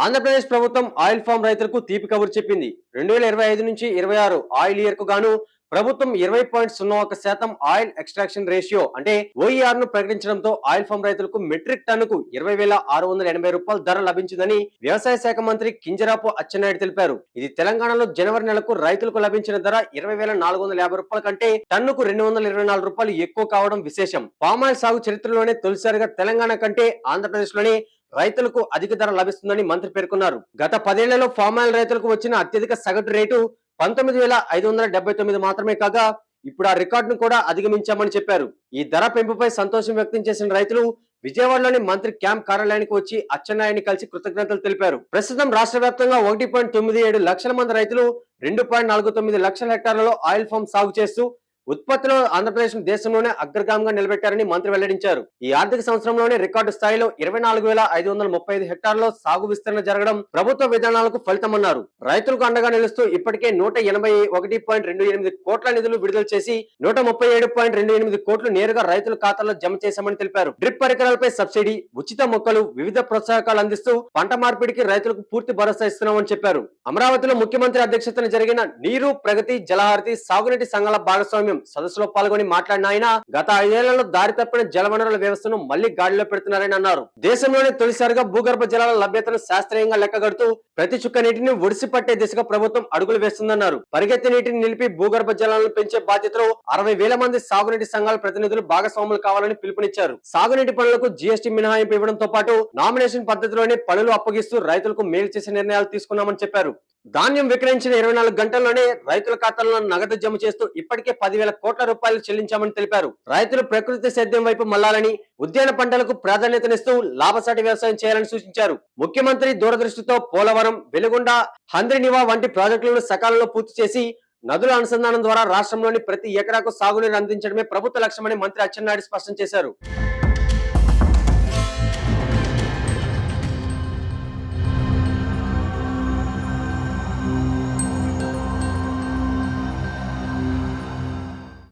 ఆంధ్రప్రదేశ్ ప్రభుత్వం oil form రైతులకు తీపి కబురు చెప్పింది. 2025 నుంచి 26 ఆయిల్ ఇయర్ కు గాను ప్రభుత్వం 20.01% ఆయిల్ ఎక్స్ట్రాక్షన్ రేషియో అంటే ఓఈఆర్ ను ప్రకటించడంతో ఆయిల్ ఫామ్ రైతులకు మెట్రిక్ టన్నుకు 20,680 రూపాయల ధర లభించిందని వ్యవసాయ శాఖ మంత్రి కింజరాపు అచ్చెన్నాయుడు తెలిపారు. ఇది తెలంగాణలో జనవరి నెలకు రైతులకు లభించిన ధర 20,450 రూపాయల కంటే టన్నుకు 224 రూపాయలు ఎక్కువ కావడం విశేషం. పామాయిల్ సాగు చరిత్రలోనే తొలిసారిగా తెలంగాణ కంటే ఆంధ్రప్రదేశ్ లోనే రైతులకు అధిక ధర లభిస్తుందని మంత్రి పేర్కొన్నారు. గత 10 ఏళ్లలో ఫామాయిల్ రైతులకు వచ్చిన అత్యధిక సగటు రేటు 19,579 మాత్రమే కాగా ఇప్పుడు ఆ రికార్డును కూడా అధిగమించామని చెప్పారు. ఈ ధర పెంపుపై సంతోషం వ్యక్తం చేసిన రైతులు విజయవాడలోని మంత్రి క్యాంప్ కార్యాలయానికి వచ్చి అచ్చెన్నాయుడిని కలిసి కృతజ్ఞతలు తెలిపారు. ప్రస్తుతం రాష్ట్ర వ్యాప్తంగా 1.97 లక్షల మంది రైతులు 2.49 లక్షల హెక్టార్లలో ఆయిల్ ఫామ్ సాగు చేస్తూ ఉత్పత్తిలో ఆంధ్రప్రదేశ్ దేశంలోనే అగ్రగామిగా నిలబెట్టారని మంత్రి వెల్లడించారు. ఈ ఆర్థిక సంవత్సరంలోనే రికార్డు స్థాయిలో 24,535 హెక్టార్లలో సాగు విస్తరణ జరగడం ప్రభుత్వ విధానాలకు ఫలితమన్నారు. రైతులకు అండగా నిలుస్తూ ఇప్పటికే 181.28 కోట్ల నిధులు విడుదల చేసి 137.28 కోట్లు నేరుగా రైతుల ఖాతాల్లో జమ చేశామని తెలిపారు. డ్రిప్ పరికరాలపై సబ్సిడీ, ఉచిత మొక్కలు, వివిధ ప్రోత్సాహకాలు అందిస్తూ పంట మార్పిడికి రైతులకు పూర్తి భరోసా ఇస్తున్నామని చెప్పారు. అమరావతిలో ముఖ్యమంత్రి అధ్యక్షతన జరిగిన నీరు, ప్రగతి, జలహారతి, సాగునీటి సంఘాల భాగస్వామ్యం సదస్సులో పాల్గొని మాట్లాడిన ఆయన గత 5 ఏళ్లలో దారి తప్పిన జలవనరుల వ్యవస్థను మళ్లీ గాడిలో పెడుతున్నారని అన్నారు. దేశంలోనే తొలిసారిగా భూగర్భ జలాల లభ్యతను శాస్త్రీయంగా లెక్కగడుతూ ప్రతి చుక్క నీటిని ఒడిసి పట్టే దిశగా ప్రభుత్వం అడుగులు వేస్తుందన్నారు. పరిగెత్తి నీటిని నిలిపి భూగర్భ జలాలను పెంచే బాధ్యతలో 60,000 మంది సాగునీటి సంఘాల ప్రతినిధులు భాగస్వాములు కావాలని పిలుపునిచ్చారు. సాగునీటి పనులకు జీఎస్టీ మినహాయింపు ఇవ్వడంతో పాటు నామినేషన్ పద్ధతిలోనే పనులు అప్పగిస్తూ రైతులకు మేలు చేసే నిర్ణయాలు తీసుకున్నామని చెప్పారు. ధాన్యం విక్రయించిన 24 గంటల్లోనే రైతుల ఖాతాల్లో నగదు జమ చేస్తూ ఇప్పటికే 10,000 కోట్ల రూపాయలు చెల్లించామని తెలిపారు. రైతులు ప్రకృతి సేద్యం వైపు మళ్లాలని, ఉద్యాన పంటలకు ప్రాధాన్యతనిస్తూ లాభసాటి వ్యవసాయం చేయాలని సూచించారు. ముఖ్యమంత్రి దూరదృష్టితో పోలవరం, వెలుగొండ, హంద్రినివా వంటి ప్రాజెక్టులను సకాలంలో పూర్తి చేసి నదుల అనుసంధానం ద్వారా రాష్ట్రంలోని ప్రతి ఎకరాకు సాగునీరు అందించడమే ప్రభుత్వ లక్ష్యమని మంత్రి అచ్చెన్నాయుడు స్పష్టం చేశారు.